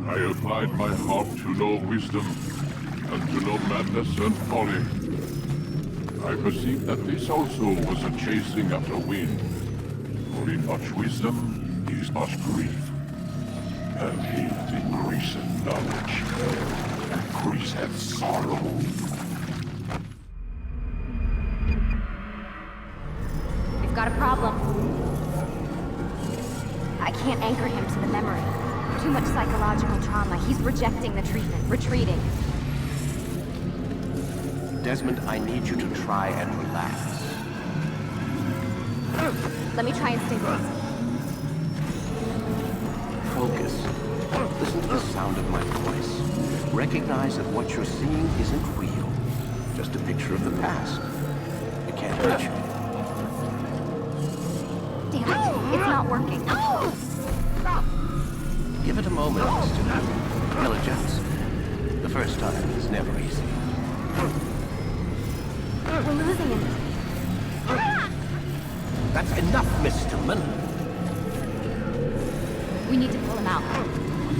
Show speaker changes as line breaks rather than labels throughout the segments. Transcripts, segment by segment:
I applied my heart to know wisdom, and to know madness and folly. I perceived that this also was a chasing after wind. For in much wisdom is much grief. And in increaseth knowledge, increaseth sorrow.
We've got a problem. I can't anchor him to the memory. Too much psychological trauma. He's rejecting the treatment, retreating.
Desmond, I need you to try and relax.
Let me try and stabilize.
Focus. Listen to the sound of my voice. Recognize that what you're seeing isn't real. Just a picture of the past. It can't hurt you.
Damn it, it's not working.
Give it a moment, Mr. He'll adjust. The first time is never easy.
We're losing him.
That's enough, Mr. Mann.
We need to pull him out.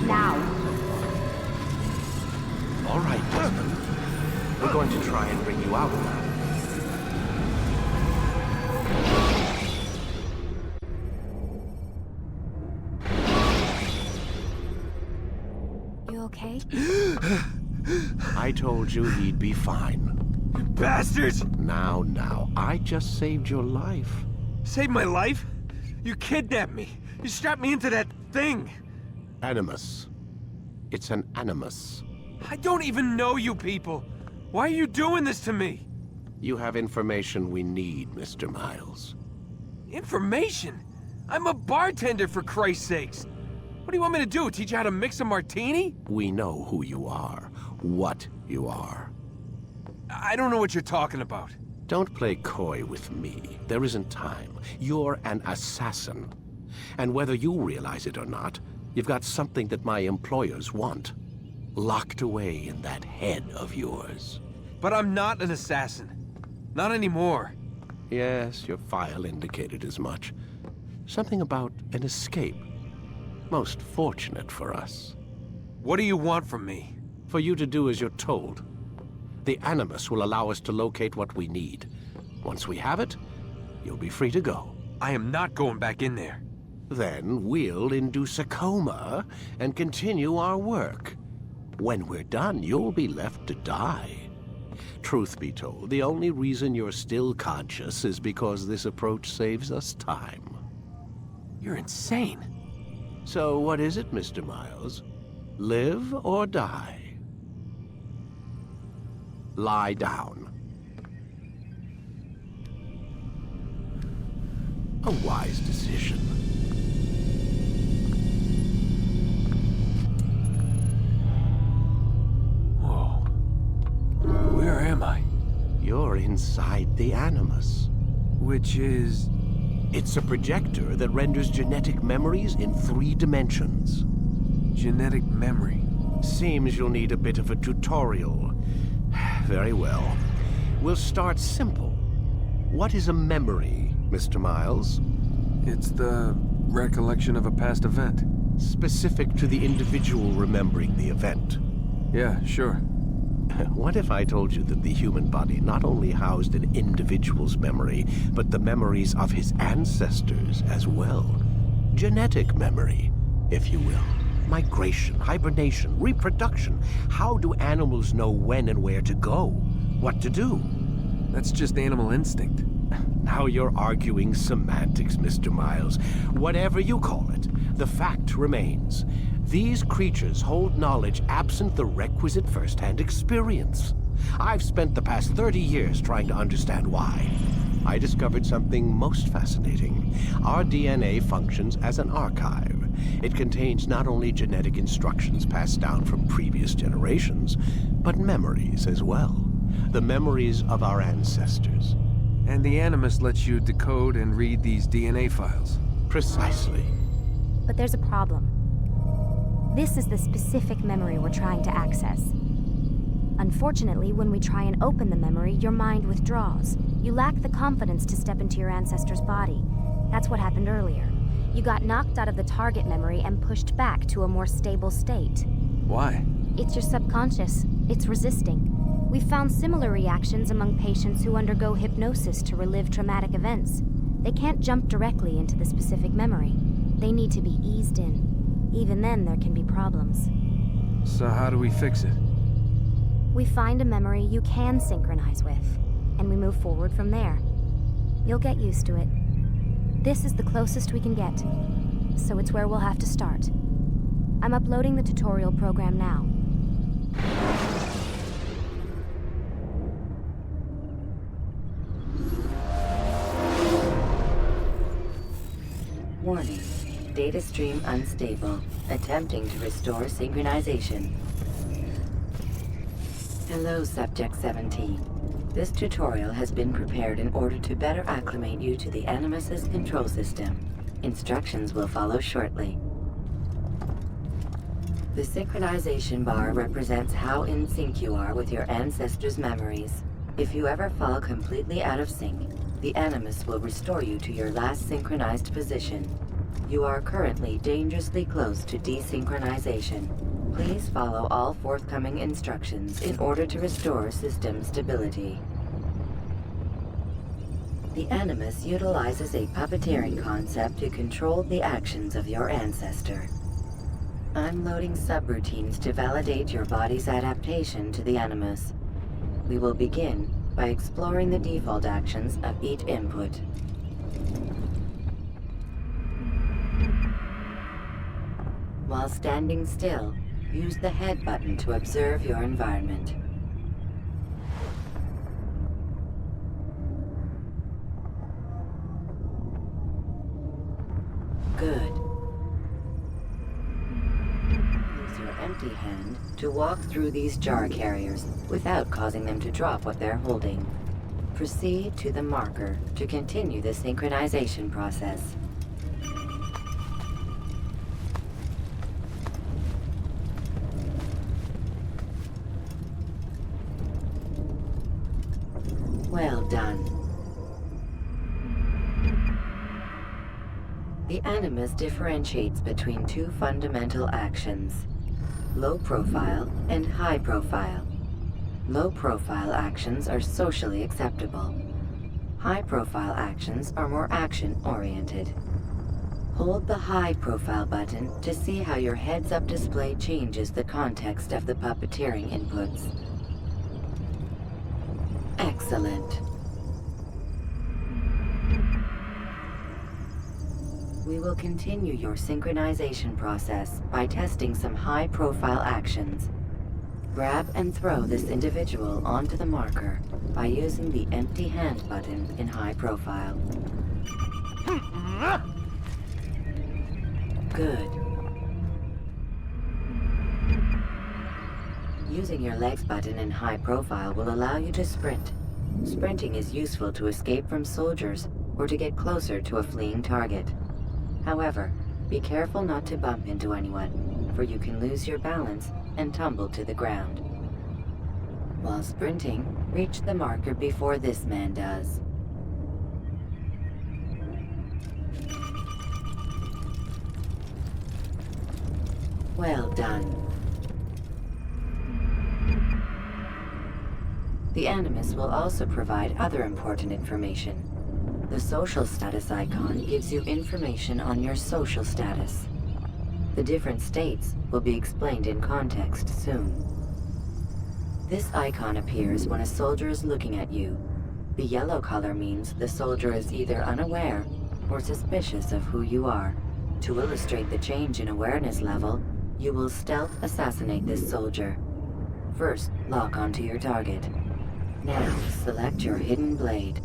Now.
All right, Desmond. We're going to try and bring you out now.
You okay?
I told you he'd be fine.
Bastards!
Now, I just saved your life.
Saved my life? You kidnapped me. You strapped me into that thing.
Animus. It's an animus.
I don't even know you people. Why are you doing this to me?
You have information we need, Mr. Miles.
Information? I'm a bartender, for Christ's sakes. What do you want me to do? Teach you how to mix a martini?
We know who you are, what you are.
I don't know what you're talking about.
Don't play coy with me. There isn't time. You're an assassin. And whether you realize it or not, you've got something that my employers want. Locked away in that head of yours.
But I'm not an assassin. Not anymore.
Yes, your file indicated as much. Something about an escape. Most fortunate for us.
What do you want from me?
For you to do as you're told. The Animus will allow us to locate what we need. Once we have it, you'll be free to go.
I am not going back in there.
Then we'll induce a coma and continue our work. When we're done, you'll be left to die. Truth be told, the only reason you're still conscious is because this approach saves us time.
You're insane.
So what is it, Mr. Miles? Live or die? Lie down. A wise decision.
Whoa. Where am I?
You're inside the Animus.
Which is...
It's a projector that renders genetic memories in 3 dimensions.
genetic memory.
Seems you'll need a bit of a tutorial. Very well. We'll start simple. What is a memory, Mr. Miles?
It's the recollection of a past event.
Specific to the individual remembering the event.
Yeah, sure.
What if I told you that the human body not only housed an individual's memory, but the memories of his ancestors as well? Genetic memory, if you will. Migration, hibernation, reproduction. How do animals know when and where to go? What to do?
That's just animal instinct.
Now you're arguing semantics, Mr. Miles. Whatever you call it, the fact remains. These creatures hold knowledge absent the requisite first-hand experience. I've spent the past 30 years trying to understand why. I discovered something most fascinating. Our DNA functions as an archive. It contains not only genetic instructions passed down from previous generations, but memories as well. The memories of our ancestors.
And the Animus lets you decode and read these DNA files.
Precisely.
But there's a problem. This is the specific memory we're trying to access. Unfortunately, when we try and open the memory, your mind withdraws. You lack the confidence to step into your ancestor's body. That's what happened earlier. You got knocked out of the target memory and pushed back to a more stable state.
Why?
It's your subconscious. It's resisting. We've found similar reactions among patients who undergo hypnosis to relive traumatic events. They can't jump directly into the specific memory. They need to be eased in. Even then, there can be problems.
So how do we fix it?
We find a memory you can synchronize with, and we move forward from there. You'll get used to it. This is the closest we can get, so it's where we'll have to start. I'm uploading the tutorial program now.
Warning. Data stream unstable. Attempting to restore synchronization. Hello, Subject 17. This tutorial has been prepared in order to better acclimate you to the Animus's control system. Instructions will follow shortly. The synchronization bar represents how in sync you are with your ancestors' memories. If you ever fall completely out of sync, the Animus will restore you to your last synchronized position. You are currently dangerously close to desynchronization. Please follow all forthcoming instructions in order to restore system stability. The Animus utilizes a puppeteering concept to control the actions of your ancestor. I'm loading subroutines to validate your body's adaptation to the Animus. We will begin by exploring the default actions of each input. While standing still, use the head button to observe your environment. Good. Use your empty hand to walk through these jar carriers without causing them to drop what they're holding. Proceed to the marker to continue the synchronization process. Well done. The Animus differentiates between two fundamental actions: low profile and high profile. Low profile actions are socially acceptable. High profile actions are more action-oriented. Hold the high profile button to see how your heads-up display changes the context of the puppeteering inputs. Excellent. We will continue your synchronization process by testing some high-profile actions. Grab and throw this individual onto the marker by using the empty hand button in high profile. Good. Using your legs button in high profile will allow you to sprint. Sprinting is useful to escape from soldiers or to get closer to a fleeing target. However, be careful not to bump into anyone, for you can lose your balance and tumble to the ground. While sprinting, reach the marker before this man does. Well done. The Animus will also provide other important information. The social status icon gives you information on your social status. The different states will be explained in context soon. This icon appears when a soldier is looking at you. The yellow color means the soldier is either unaware or suspicious of who you are. To illustrate the change in awareness level, you will stealth assassinate this soldier. First, lock onto your target. Now, select your hidden blade.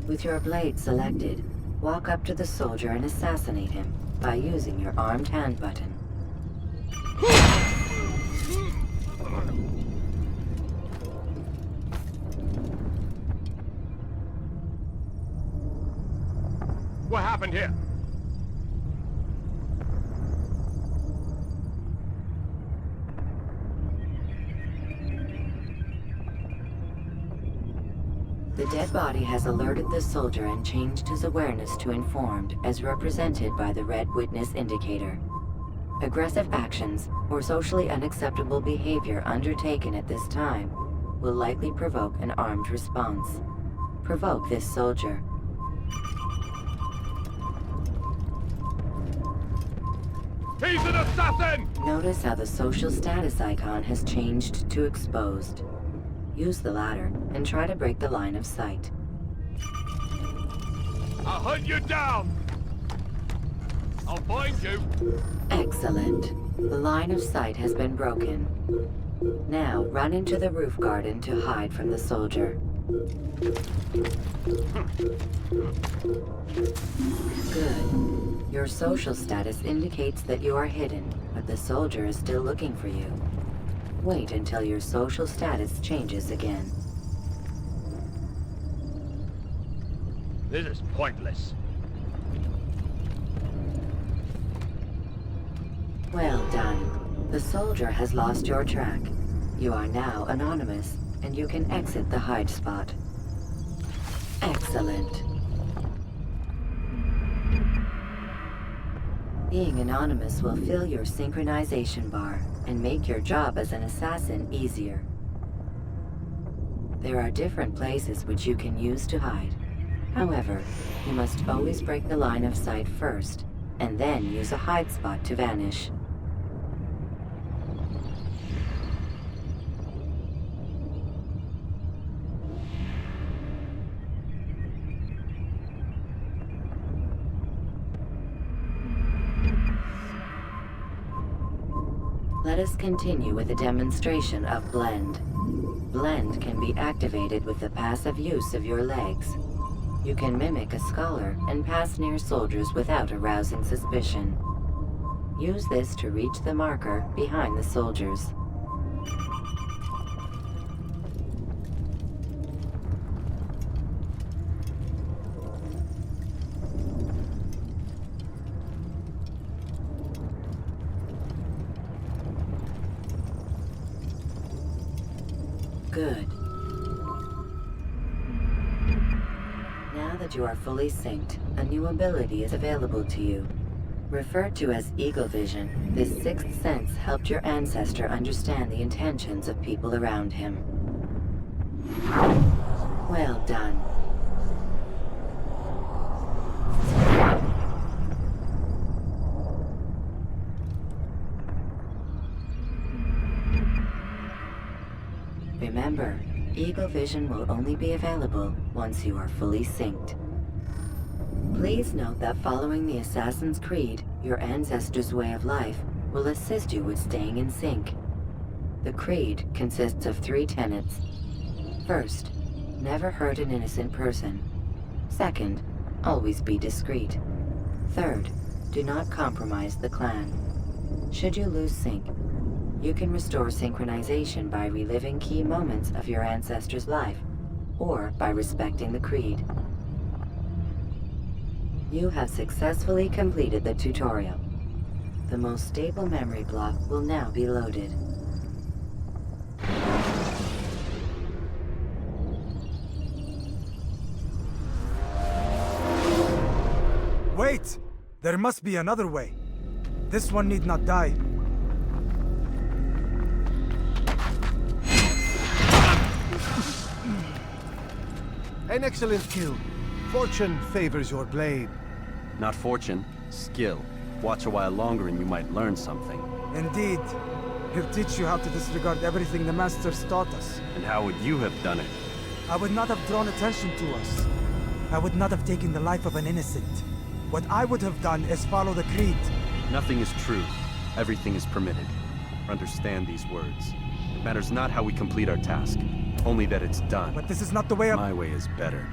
With your blade selected, walk up to the soldier and assassinate him by using your armed hand button.
What happened here?
The dead body has alerted the soldier and changed his awareness to informed, as represented by the red witness indicator. Aggressive actions or socially unacceptable behavior undertaken at this time will likely provoke an armed response. Provoke this soldier.
He's an assassin!
Notice how the social status icon has changed to exposed. Use the ladder and try to break the line of sight.
I'll hunt you down! I'll find you!
Excellent. The line of sight has been broken. Now run into the roof garden to hide from the soldier. Good. Your social status indicates that you are hidden, but the soldier is still looking for you. Wait until your social status changes again.
This is pointless.
Well done. The soldier has lost your track. You are now anonymous, and you can exit the hide spot. Excellent. Being anonymous will fill your synchronization bar and make your job as an assassin easier. There are different places which you can use to hide. However, you must always break the line of sight first, and then use a hide spot to vanish. Let us continue with a demonstration of Blend. Blend can be activated with the passive use of your legs. You can mimic a scholar and pass near soldiers without arousing suspicion. Use this to reach the marker behind the soldiers. Good. Now Now that you are fully synced, a new ability is available to you. Referred to as Eagle Vision, this sixth sense helped your ancestor understand the intentions of people around him. Well done. Remember, Eagle Vision will only be available once you are fully synced. Please note that following the Assassin's Creed, your ancestors' way of life will assist you with staying in sync. The Creed consists of 3 tenets. First, never hurt an innocent person. Second, always be discreet. Third, do not compromise the clan. Should you lose sync, you can restore synchronization by reliving key moments of your ancestor's life, or by respecting the Creed. You have successfully completed the tutorial. The most stable memory block will now be loaded.
Wait! There must be another way. This one need not die.
An excellent kill. Fortune favors your blade.
Not fortune, skill. Watch a while longer and you might learn something.
Indeed. He'll teach you how to disregard everything the Masters taught us.
And how would you have done it?
I would not have drawn attention to us. I would not have taken the life of an innocent. What I would have done is follow the Creed.
Nothing is true. Everything is permitted. Understand these words. It matters not how we complete our task, only that it's done.
But this is not the way of...
My way is better.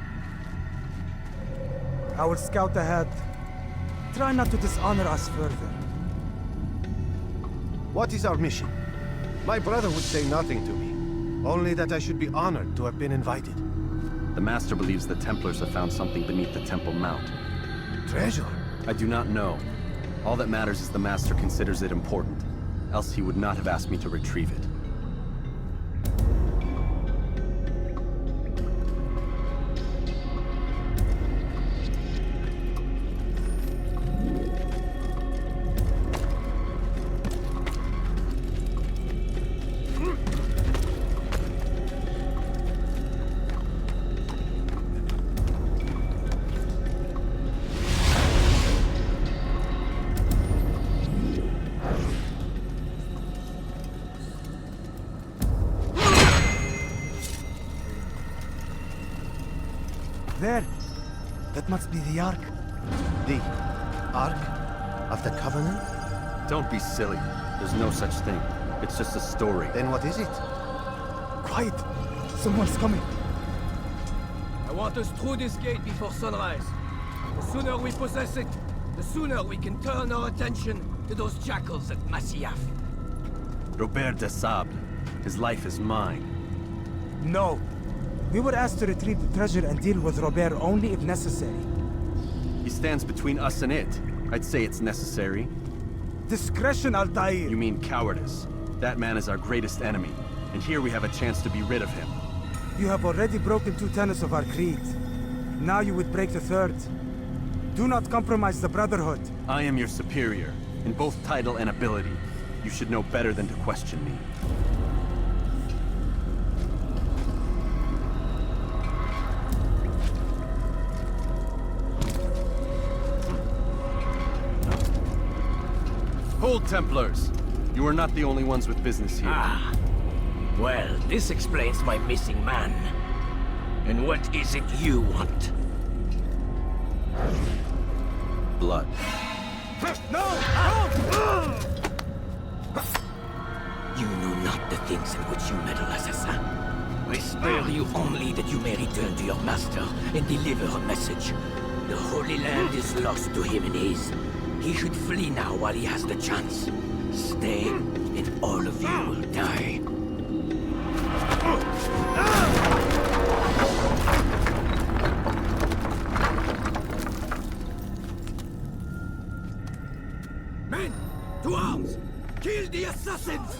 I will scout ahead. Try not to dishonor us further.
What is our mission? My brother would say nothing to me. Only that I should be honored to have been invited.
The Master believes the Templars have found something beneath the Temple Mount.
Treasure?
I do not know. All that matters is the Master considers it important. Else he would not have asked me to retrieve it.
There! That must be the Ark.
The Ark of the Covenant?
Don't be silly. There's no such thing. It's just a story.
Then what is it?
Quiet! Someone's coming.
I want us through this gate before sunrise. The sooner we possess it, the sooner we can turn our attention to those jackals at Masyaf.
Robert de Sable. His life is mine.
No. We were asked to retrieve the treasure and deal with Robert only if necessary.
He stands between us and it. I'd say it's necessary.
Discretion, Altair!
You mean cowardice. That man is our greatest enemy, and here we have a chance to be rid of him.
You have already broken 2 tenets of our creed. Now you would break the 3rd. Do not compromise the Brotherhood.
I am your superior, in both title and ability. You should know better than to question me. Hold, Templars! You are not the only ones with business here.
Ah. Well, this explains my missing man. And what is it you want?
Blood.
No! No!
You know not the things in which you meddle, assassin. I spare you only that you may return to your master and deliver a message. The Holy Land is lost to him and his. He should flee now while he has the chance. Stay, and all of you will die. Men, to arms! Kill the assassins!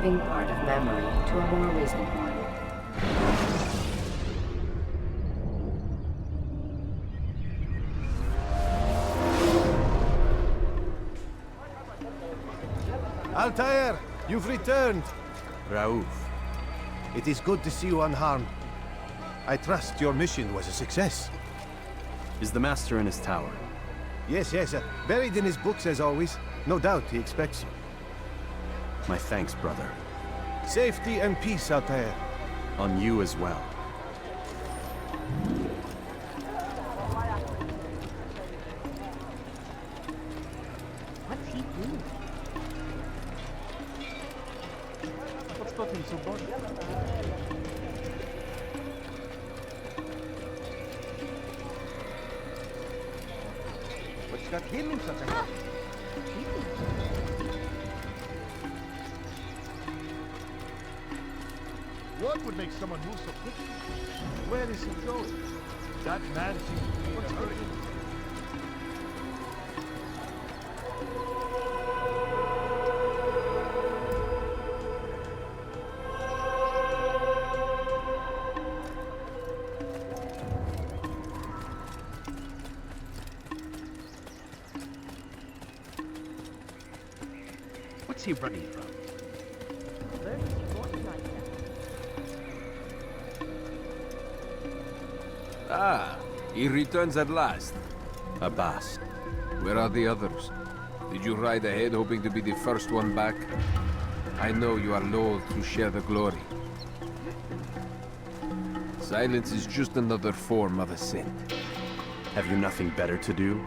warping part of memory to a more recent one.
Altair, you've returned.
Raouf.
It is good to see you unharmed. I trust your mission was a success.
Is the Master in his tower?
Yes, buried in his books as always. No doubt he expects you.
My thanks, brother.
Safety and peace, Altair.
On you as well.
What's he doing? What's got him so bored? What's got him in such a hurry? What would make someone move so quickly? Where is he going? That man seems... What's going on? What's he running from?
Ah, he returns at last.
Abbas.
Where are the others? Did you ride ahead hoping to be the first one back? I know you are loath to share the glory. Silence is just another form of assent.
Have you nothing better to do?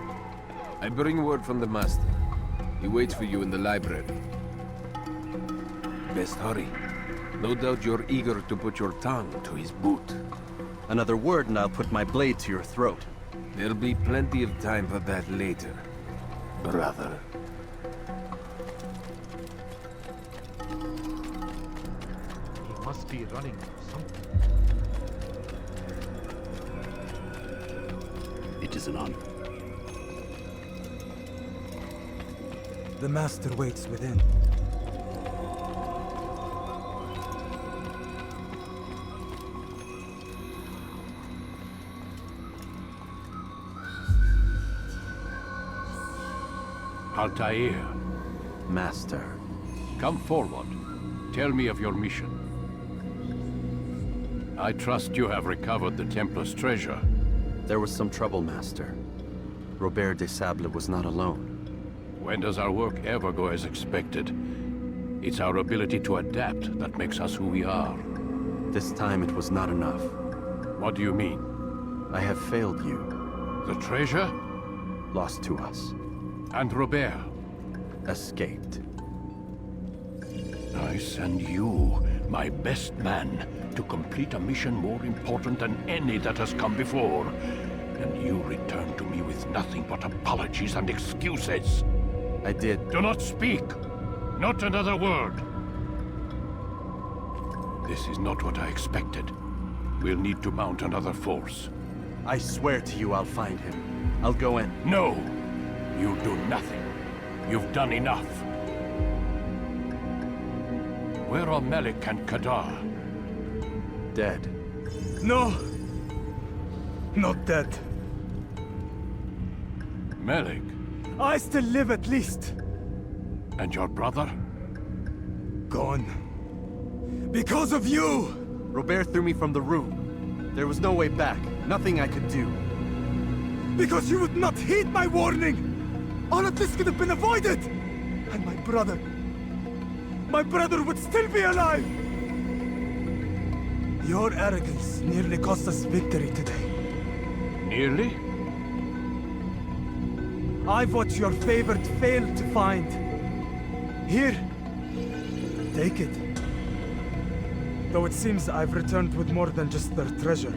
I bring word from the Master. He waits for you in the library. Best hurry. No doubt you're eager to put your tongue to his boot.
Another word and I'll put my blade to your throat.
There'll be plenty of time for that later, brother.
He must be running from something.
It is an honor.
The Master waits within.
Altair,
Master.
come forward. Tell me of your mission. I trust you have recovered the Templar's treasure.
There was some trouble, Master. Robert de Sable was not alone.
When does our work ever go as expected? It's our ability to adapt that makes us who we are.
This time it was not enough.
What do you mean?
I have failed you.
The treasure?
Lost to us.
And Robert?
Escaped.
I send you, my best man, to complete a mission more important than any that has come before. And you return to me with nothing but apologies and excuses.
I did.
Do not speak! Not another word! This is not what I expected. We'll need to mount another force.
I swear to you I'll find him. I'll go in.
No! You do nothing. You've done enough. Where are Melik and Kadar?
Dead.
No! Not dead.
Melik?
I still live at least.
And your brother?
Gone. Because of you!
Robert threw me from the room. There was no way back. Nothing I could do.
Because you would not heed my warning! All of this could have been avoided! And my brother would still be alive! Your arrogance nearly cost us victory today.
Nearly?
I've what your favored failed to find. Here, take it. Though it seems I've returned with more than just their treasure.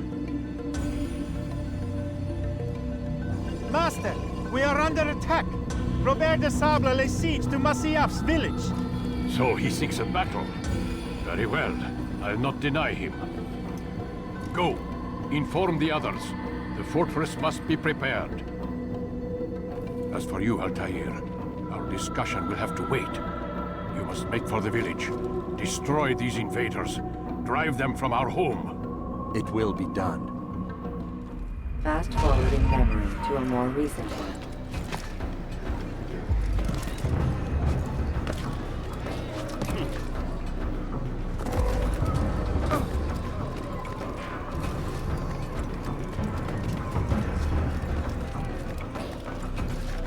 Master, we are under attack. Robert de Sable lays siege to Masyaf's village.
So he seeks a battle. Very well. I'll not deny him. Go. Inform the others. The fortress must be prepared. As for you, Altair, our discussion will have to wait. You
must make for the village. Destroy these invaders. Drive them from our home.
It will be done.
Fast forward in memory to a more recent one.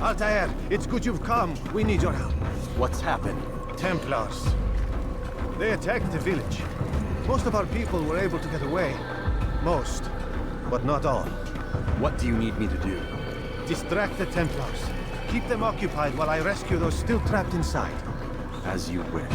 Altair, it's good you've come. We need your help.
What's happened?
Templars. They attacked the village. Most of our people were able to get away. Most, but not all.
What do you need me to do?
Distract the Templars. Keep them occupied while I rescue those still trapped inside.
As you wish.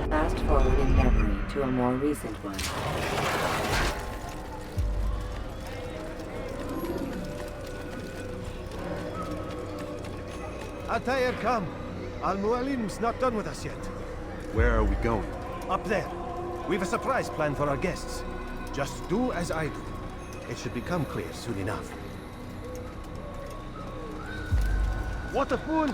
Fast forward in memory to a more recent one.
Altair, come. Al-Mualim's not done with us yet.
Where are we going?
Up there. We've a surprise planned for our guests. Just do as I do. It should become clear soon enough. What a fool!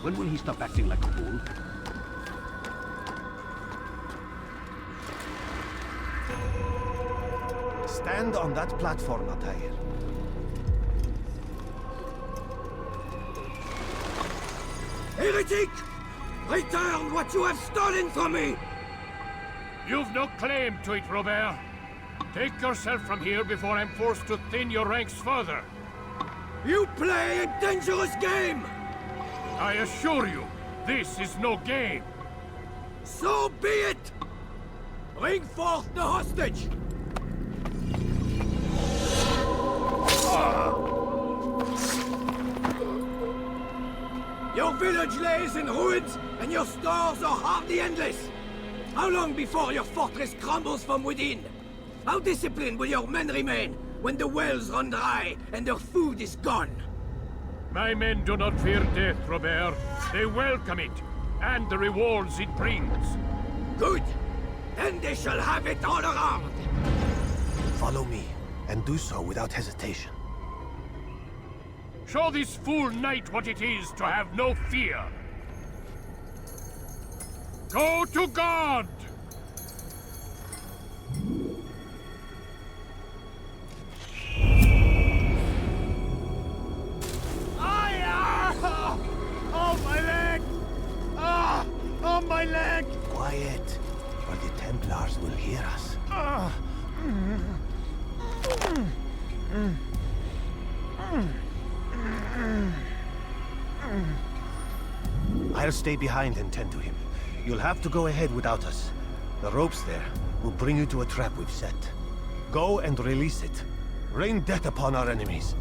When will he stop acting like a fool?
Stand on that platform, Altair.
Heretic! Return what you have stolen from me!
You've no claim to it, Robert. Take yourself from here before I'm forced to thin your ranks further.
You play a dangerous game!
I assure you, this is no game.
So be it! Bring forth the hostage! Your village lays in ruins, and your stores are hardly endless. How long before your fortress crumbles from within? How disciplined will your men remain when the wells run dry and their food is gone?
My men do not fear death, Robert. They welcome it, and the rewards it brings.
Good. Then they shall have it all around.
Follow me, and do so without hesitation.
Show this fool knight what it is to have no fear. Go to God!
Oh, my leg! Ah! Oh, my leg!
Quiet, or the Templars will hear us. I'll stay behind and tend to him. You'll have to go ahead without us. The ropes there will bring you to a trap we've set. Go and release it. Rain death upon our enemies.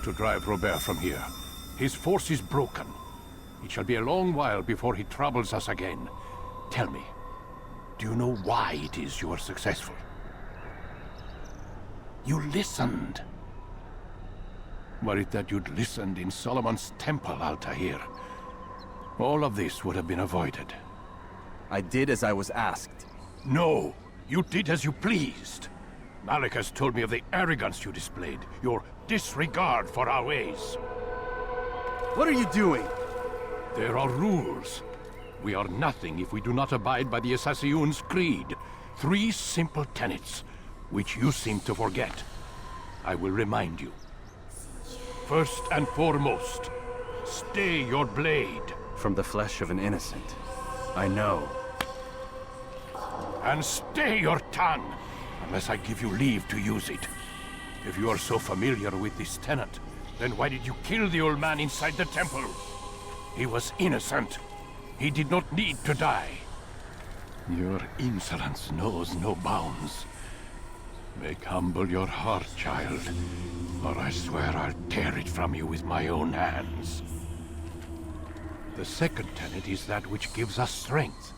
to drive Robert from here. His force is broken. It shall be a long while before he troubles us again. Tell me, do you know why it is you were successful? You listened. Were it that you'd listened in Solomon's temple, Altair, all of this would have been avoided.
I did as I was asked.
No, you did as you pleased. Malik has told me of the arrogance you displayed, your disregard for our ways.
What are you doing?
There are rules. We are nothing if we do not abide by the Assassin's creed. 3 simple tenets, which you seem to forget. I will remind you. First and foremost, stay your blade.
From the flesh of an innocent. I know.
And stay your tongue, unless I give you leave to use it. If you are so familiar with this tenet, then why did you kill the old man inside the temple? He was innocent. He did not need to die. Your insolence knows no bounds. Make humble your heart, child, or I swear I'll tear it from you with my own hands. The second tenet is that which gives us strength.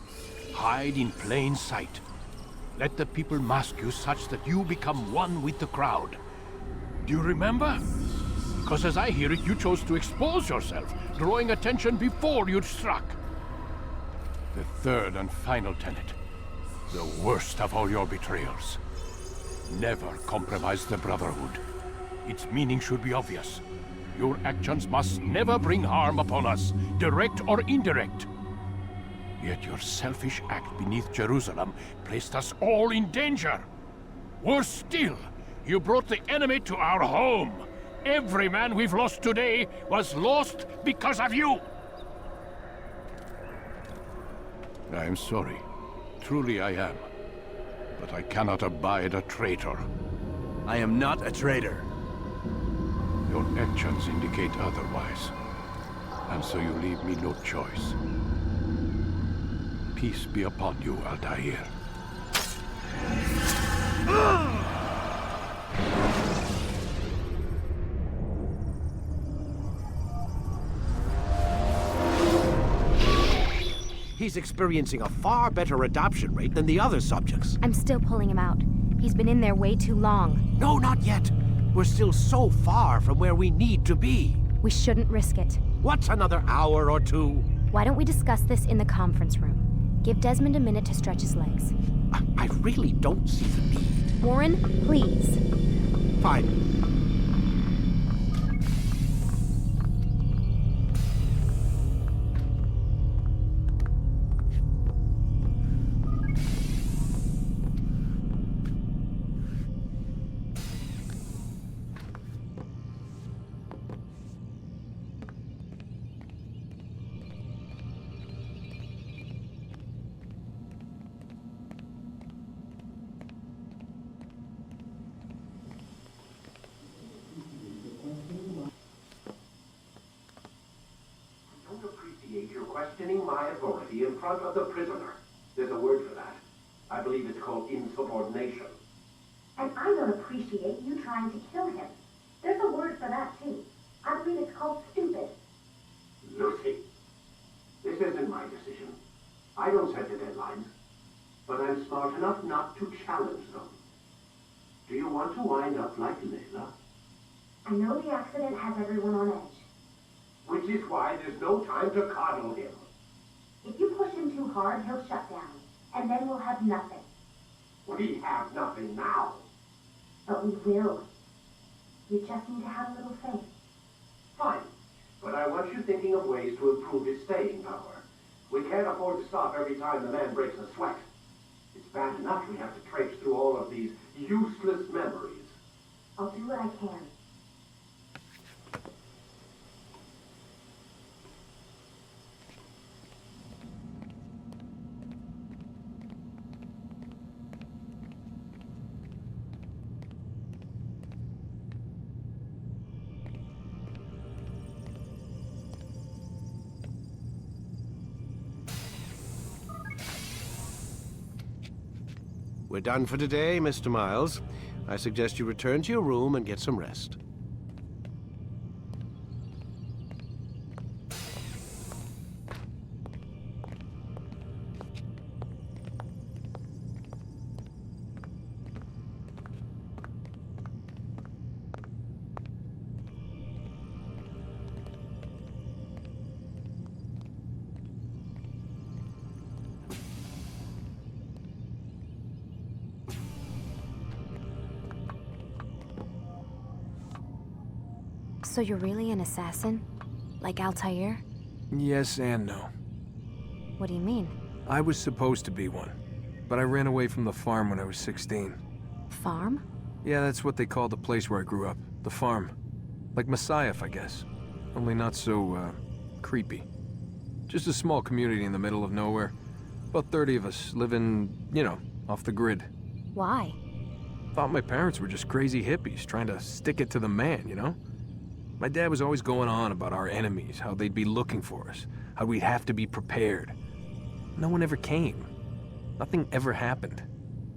Hide in plain sight. Let the people mask you such that you become one with the crowd. Do you remember? Because as I hear it, you chose to expose yourself, drawing attention before you'd struck. The third and final tenet, the worst of all your betrayals. Never compromise the Brotherhood. Its meaning should be obvious. Your actions must never bring harm upon us, direct or indirect. Yet your selfish act beneath Jerusalem placed us all in danger. Worse still, you brought the enemy to our home. Every man we've lost today was lost because of you. I am sorry. Truly I am. But I cannot abide a traitor.
I am not a traitor.
Your actions indicate otherwise. And so you leave me no choice. Peace be upon you, Altair.
He's experiencing a far better adoption rate than the other subjects.
I'm still pulling him out. He's been in there way too long.
No, not yet. We're still so far from where we need to be.
We shouldn't risk it.
What's another hour or 2?
Why don't we discuss this in the conference room? Give Desmond a minute to stretch his legs.
I really don't see the need.
Warren, please.
Fine.
You're questioning my authority in front of the prisoner. There's a word for that. I believe it's called insubordination.
And I don't appreciate you trying to kill him. There's a word for that, too. I believe it's called stupid.
Lucy, this isn't my decision. I don't set the deadlines. But I'm smart enough not to challenge them. Do you want to wind up like Layla?
I know the accident has everyone on edge.
Which is why there's no time to coddle him.
If you push him too hard, he'll shut down. And then we'll have nothing.
We have nothing now.
But we will. You just need to have a little faith.
Fine. But I want you thinking of ways to improve his staying power. We can't afford to stop every time the man breaks a sweat. It's bad enough we have to traipse through all of these useless memories.
I'll do what I can.
We're done for today, Mr. Miles. I suggest you return to your room and get some rest.
So you're really an assassin? Like Altair?
Yes and no.
What do you mean?
I was supposed to be one, but I ran away from the farm when I was 16.
Farm?
Yeah, that's what they called the place where I grew up. The farm. Like Messiah, I guess. Only not so, creepy. Just a small community in the middle of nowhere. About 30 of us living, you know, off the grid.
Why?
Thought my parents were just crazy hippies trying to stick it to the man, you know? My dad was always going on about our enemies, how they'd be looking for us, how we'd have to be prepared. No one ever came. Nothing ever happened.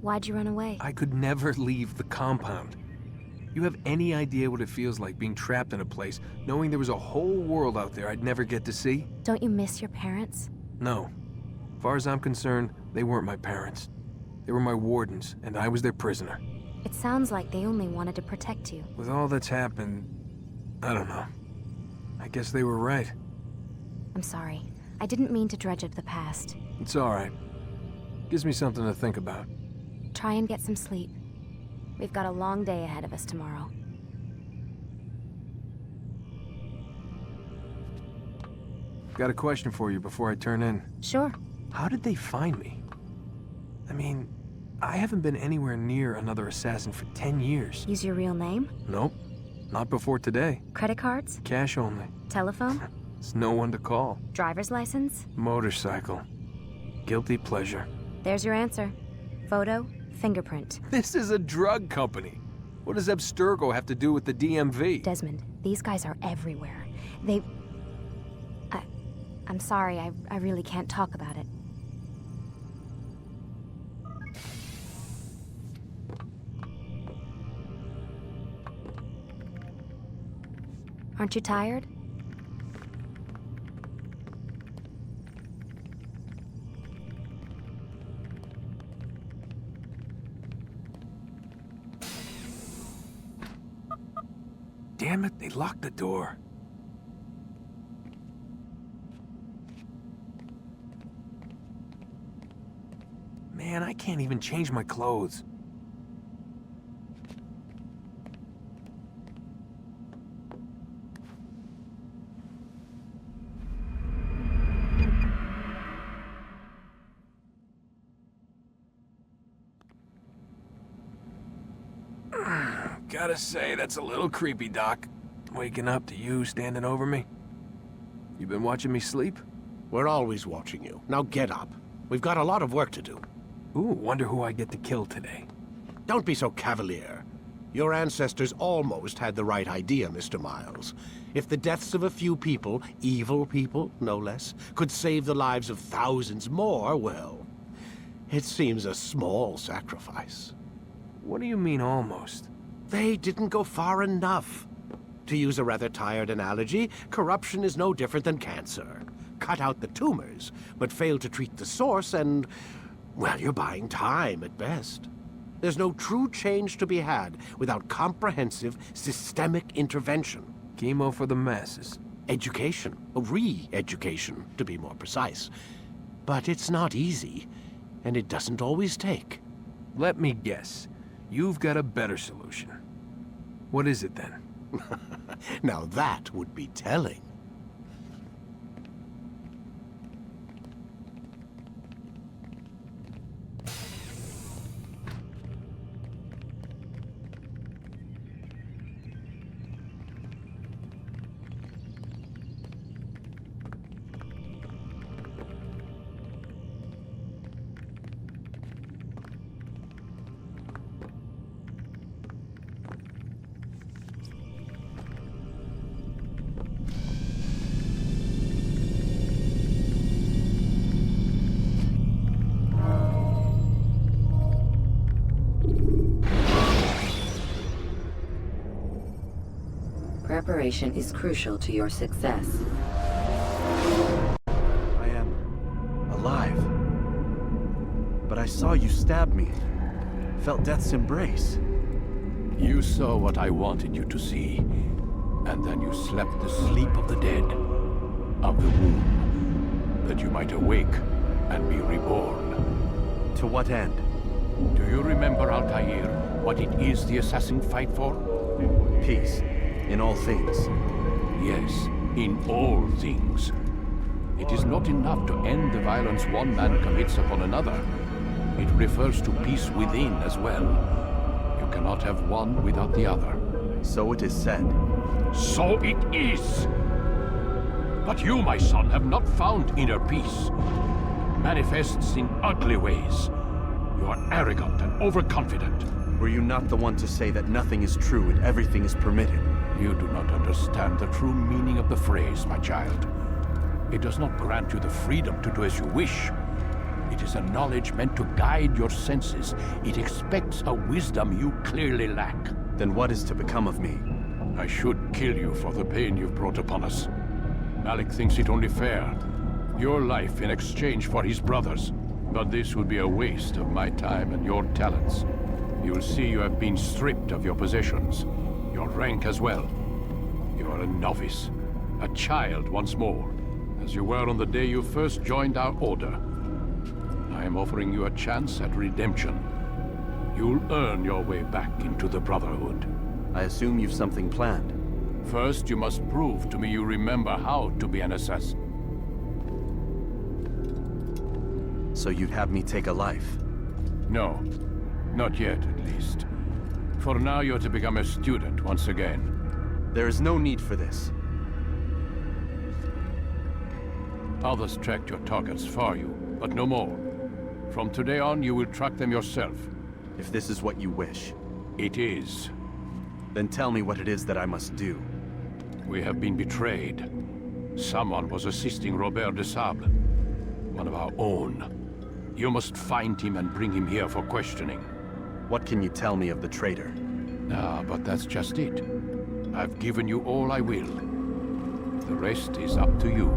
Why'd you run away?
I could never leave the compound. You have any idea what it feels like being trapped in a place, knowing there was a whole world out there I'd never get to see?
Don't you miss your parents?
No. As far as I'm concerned, they weren't my parents. They were my wardens, and I was their prisoner.
It sounds like they only wanted to protect you.
With all that's happened, I don't know. I guess they were right.
I'm sorry. I didn't mean to dredge up the past.
It's all right. Gives me something to think about.
Try and get some sleep. We've got a long day ahead of us tomorrow.
Got a question for you before I turn in.
Sure.
How did they find me? I mean, I haven't been anywhere near another assassin for 10 years.
Use your real name?
Nope. Not before today.
Credit cards?
Cash only.
Telephone?
There's no one to call.
Driver's license?
Motorcycle. Guilty pleasure.
There's your answer. Photo, fingerprint.
This is a drug company. What does Epsturgo have to do with the DMV?
Desmond, these guys are everywhere. I'm sorry, I really can't talk about it. Aren't you tired?
Damn it, they locked the door. Man, I can't even change my clothes. Gotta say, that's a little creepy, Doc. Waking up to you standing over me. You been watching me sleep?
We're always watching you. Now get up. We've got a lot of work to do.
Ooh, wonder who I get to kill today.
Don't be so cavalier. Your ancestors almost had the right idea, Mr. Miles. If the deaths of a few people, evil people, no less, could save the lives of thousands more, well, it seems a small sacrifice.
What do you mean, almost?
They didn't go far enough. To use a rather tired analogy, corruption is no different than cancer. Cut out the tumors, but fail to treat the source and, well, you're buying time at best. There's no true change to be had without comprehensive, systemic intervention.
Chemo for the masses.
Education, re-education, to be more precise. But it's not easy, and it doesn't always take.
Let me guess. You've got a better solution. What is it, then?
Now that would be telling.
Preparation is crucial to your success.
I am alive. But I saw you stab me. Felt death's embrace.
You saw what I wanted you to see, and then you slept the sleep of the dead, of the womb, that you might awake and be reborn.
To what end?
Do you remember, Altair, what it is the assassin fight for?
Peace. In all things.
Yes, in all things. It is not enough to end the violence one man commits upon another. It refers to peace within as well. You cannot have one without the other.
So it is said.
So it is! But you, my son, have not found inner peace. It manifests in ugly ways. You are arrogant and overconfident.
Were you not the one to say that nothing is true and everything is permitted?
You do not understand the true meaning of the phrase, my child. It does not grant you the freedom to do as you wish. It is a knowledge meant to guide your senses. It expects a wisdom you clearly lack.
Then what is to become of me?
I should kill you for the pain you've brought upon us. Malik thinks it only fair. Your life in exchange for his brother's. But this would be a waste of my time and your talents. You'll see you have been stripped of your possessions. Your rank as well. You are a novice. A child once more. As you were on the day you first joined our order. I am offering you a chance at redemption. You'll earn your way back into the Brotherhood.
I assume you've something planned.
First, you must prove to me you remember how to be an assassin.
So you'd have me take a life?
No. Not yet, at least. For now, you're to become a student once again.
There is no need for this.
Others tracked your targets for you, but no more. From today on, you will track them yourself.
If this is what you wish.
It is.
Then tell me what it is that I must do.
We have been betrayed. Someone was assisting Robert de Sable, one of our own. You must find him and bring him here for questioning.
What can you tell me of the traitor?
Ah, but that's just it. I've given you all I will. The rest is up to you.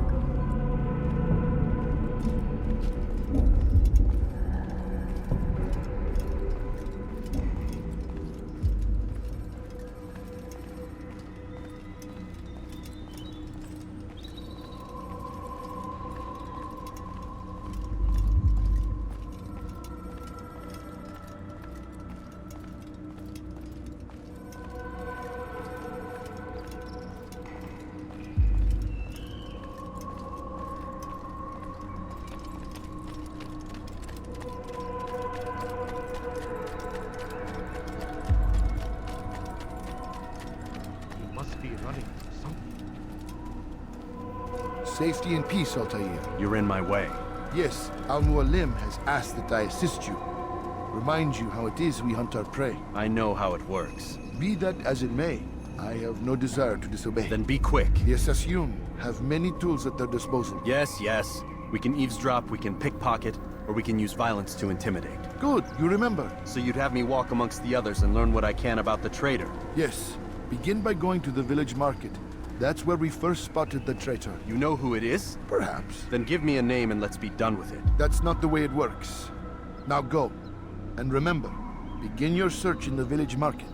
Safety and peace, Altair.
You're in my way.
Yes, Al-Mualim has asked that I assist you. Remind you how it is we hunt our prey.
I know how it works.
Be that as it may, I have no desire to disobey.
Then be quick.
The Assassin have many tools at their disposal.
Yes. We can eavesdrop, we can pickpocket, or we can use violence to intimidate.
Good, you remember.
So you'd have me walk amongst the others and learn what I can about the traitor?
Yes. Begin by going to the village market. That's where we first spotted the traitor.
You know who it is?
Perhaps.
Then give me a name and let's be done with it.
That's not the way it works. Now go. And remember, begin your search in the village market.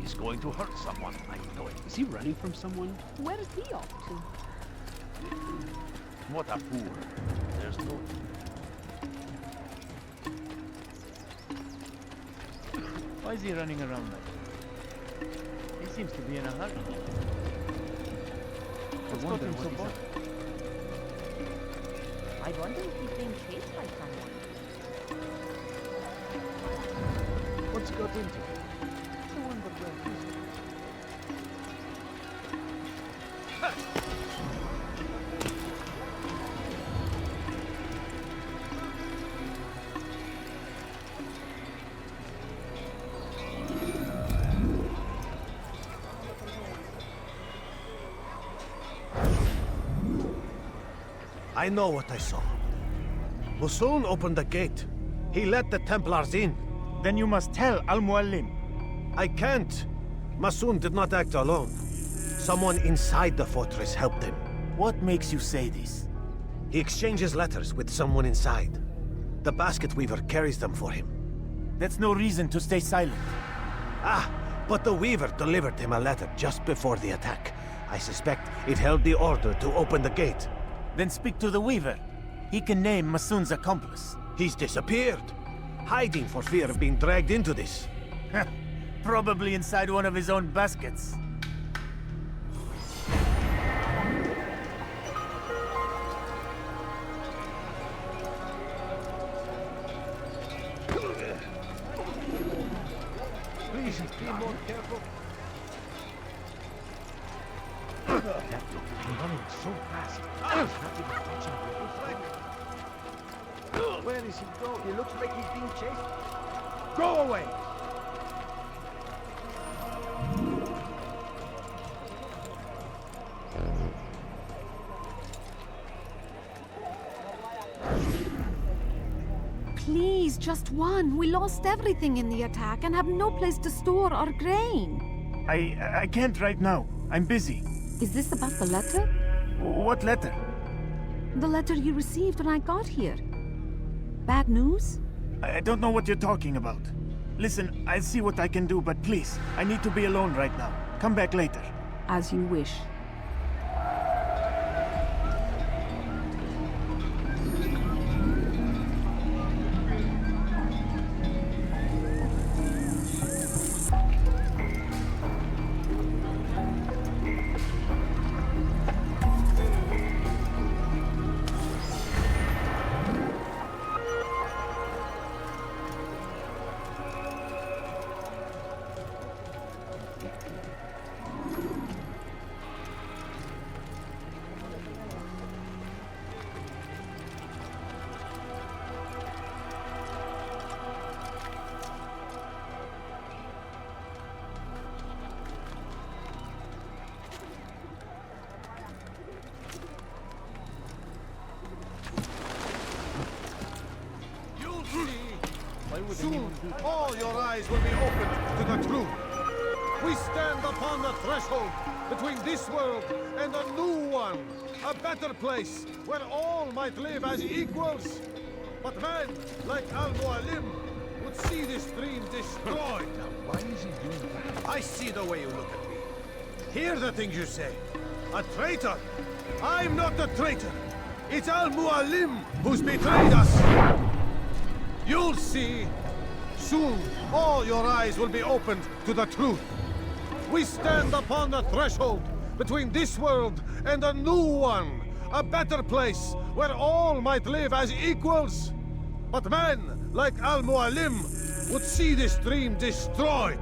He's going to hurt someone, I know it.
Is he running from someone? Where is he off to?
What a fool. There's no...
Why is he running around like that? He seems to be in a hurry. What's got him so far?
I wonder if he's being chased by someone.
What's got into him? I wonder where he's...
I know what I saw. Musoon opened the gate. He let the Templars in.
Then you must tell Al-Mualim.
I can't. Musoon did not act alone. Someone inside the fortress helped him.
What makes you say this?
He exchanges letters with someone inside. The basket weaver carries them for him.
That's no reason to stay silent.
Ah, but the weaver delivered him a letter just before the attack. I suspect it held the order to open the gate.
Then speak to the weaver. He can name Masoon's accomplice.
He's disappeared.
hiding for fear of being dragged into this.
Probably inside one of his own baskets.
Please, be more careful. That look, he's running so fast. He's not even touching the Where is he going? He looks like he's being chased. Go away!
Please, just one. We lost everything in the attack and have no place to store our grain.
I can't right now. I'm busy.
Is this about the letter?
What letter?
The letter you received when I got here. Bad news?
I don't know what you're talking about. Listen, I'll see what I can do, but please, I need to be alone right now. Come back later.
As you wish.
Soon, all your eyes will be opened to the truth. We stand upon the threshold between this world and a new one, a better place where all might live as equals. But man, like Al-Mualim, would see this dream destroyed.
Now, why is he doing that?
I see the way you look at me. Hear the things you say. A traitor? I'm not a traitor. It's Al-Mualim who's betrayed us. You'll see. Soon, all your eyes will be opened to the truth. We stand upon the threshold between this world and a new one, a better place where all might live as equals. But men like Al-Mualim would see this dream destroyed.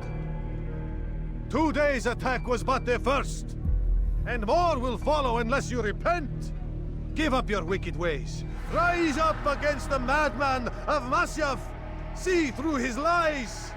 Today's attack was but the first, and more will follow unless you repent. Give up your wicked ways. Rise up against the madman of Masyaf. See through his lies.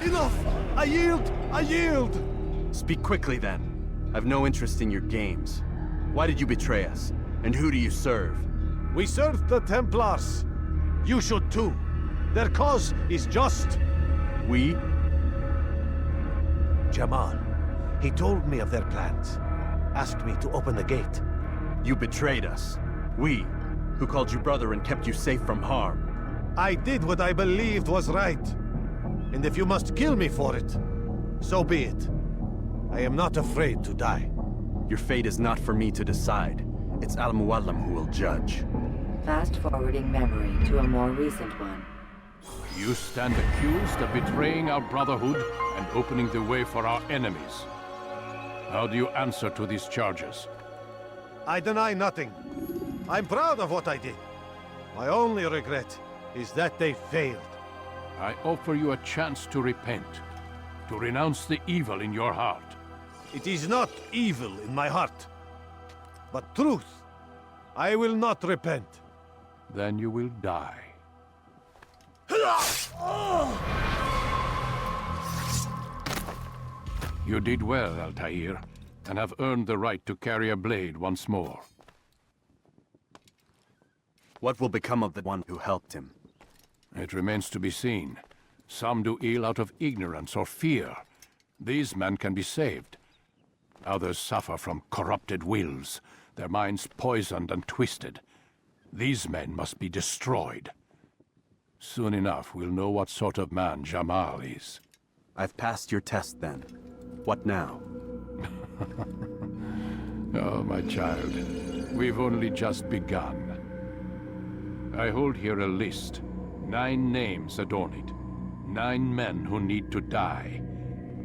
Enough! I yield! I yield!
Speak quickly, then. I've no interest in your games. Why did you betray us? And who do you serve?
We serve the Templars. You should too. Their cause is just.
We?
Jamal. He told me of their plans. Asked me to open the gate.
You betrayed us. We, who called you brother and kept you safe from harm.
I did what I believed was right. And if you must kill me for it, so be it. I am not afraid to die.
Your fate is not for me to decide. It's Al-Mualim who will judge.
Fast-forwarding memory to a more recent one.
You stand accused of betraying our brotherhood and opening the way for our enemies. How do you answer to these charges?
I deny nothing. I'm proud of what I did. My only regret is that they failed.
I offer you a chance to repent, to renounce the evil in your heart.
It is not evil in my heart, but truth. I will not repent.
Then you will die. You did well, Altair, and have earned the right to carry a blade once more.
What will become of the one who helped him?
It remains to be seen. Some do ill out of ignorance or fear. These men can be saved. Others suffer from corrupted wills, their minds poisoned and twisted. These men must be destroyed. Soon enough, we'll know what sort of man Jamal is.
I've passed your test, then. What now?
Oh, my child. We've only just begun. I hold here a list. 9 names adorn it. 9 men who need to die.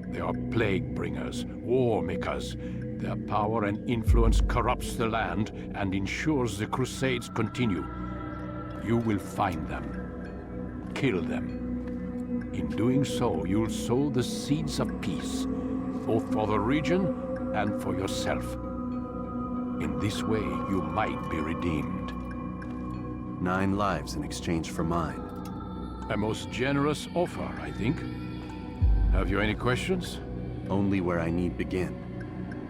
They are plague bringers, war makers. Their power and influence corrupts the land and ensures the crusades continue. You will find them. Kill them. In doing so, you'll sow the seeds of peace, both for the region and for yourself. In this way, you might be redeemed.
9 lives in exchange for mine.
A most generous offer, I think. Have you any questions?
Only where I need begin.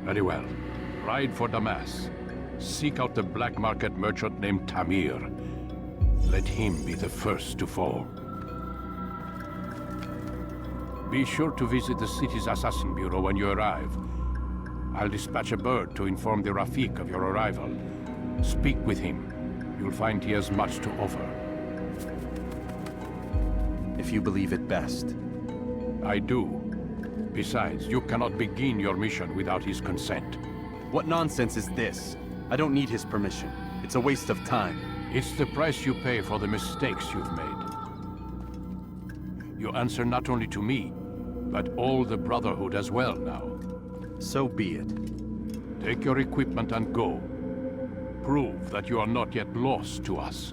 Very well. Ride for Damas. Seek out the black market merchant named Tamir. Let him be the first to fall. Be sure to visit the city's assassin bureau when you arrive. I'll dispatch a bird to inform the Rafik of your arrival. Speak with him. You'll find he has much to offer.
If you believe it best.
I do. Besides, you cannot begin your mission without his consent.
What nonsense is this? I don't need his permission. It's a waste of time.
It's the price you pay for the mistakes you've made. You answer not only to me, but all the Brotherhood as well now.
So be it.
Take your equipment and go. Prove that you are not yet lost to us.